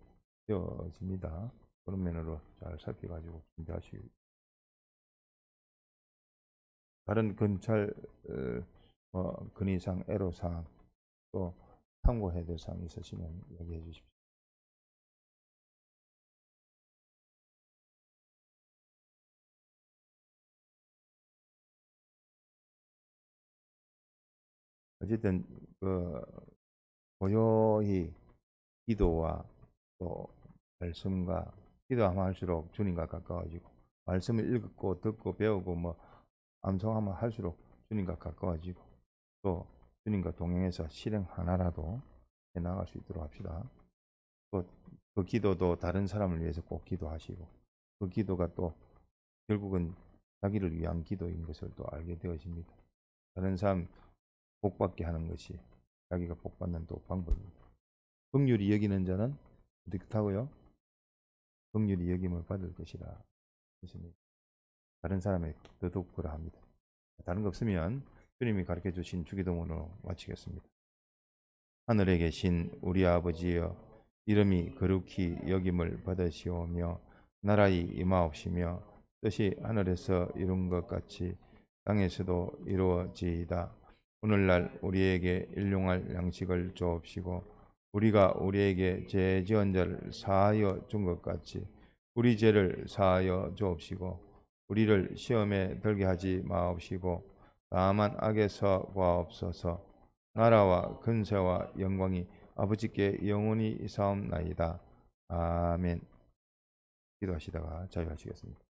A: 되어집니다. 그런 면으로 잘 살펴가지고 준비하시고 다른 근찰 건의사항, 애로사항 또 참고해야 될 사항이 있으시면 얘기해 주십시오. 어쨌든 고요히 기도와 또 말씀과 기도하면 할수록 주님과 가까워지고 말씀을 읽고 듣고 배우고 뭐 암송하면 할수록 주님과 가까워지고 또 주님과 동행해서 실행 하나라도 해 나갈 수 있도록 합시다. 또 그 기도도 다른 사람을 위해서 꼭 기도하시고 그 기도가 또 결국은 자기를 위한 기도인 것을 또 알게 되어집니다. 다른 사람 복받게 하는 것이 자기가 복받는 또 방법입니다. 긍휼히 여기는 자는 어떻다고요? 긍휼히 여김을 받을 것이라 했습니다. 다른 사람의 더더욱 그러합니다. 다른 거 없으면 주님이 가르쳐 주신 주기도문으로 마치겠습니다. 하늘에 계신 우리 아버지여 이름이 거룩히 여김을 받으시오며 나라의 임하옵시며 뜻이 하늘에서 이룬 것 같이 땅에서도 이루어지이다. 오늘날 우리에게 일용할 양식을 주옵시고 우리가 우리에게 죄 지은 자를 사하여 준 것 같이 우리 죄를 사하여 주옵시고 우리를 시험에 들게 하지 마옵시고 다만 악에서 구하옵소서. 나라와 근세와 영광이 아버지께 영원히 사옵나이다. 아멘. 기도하시다가 자유하시겠습니다.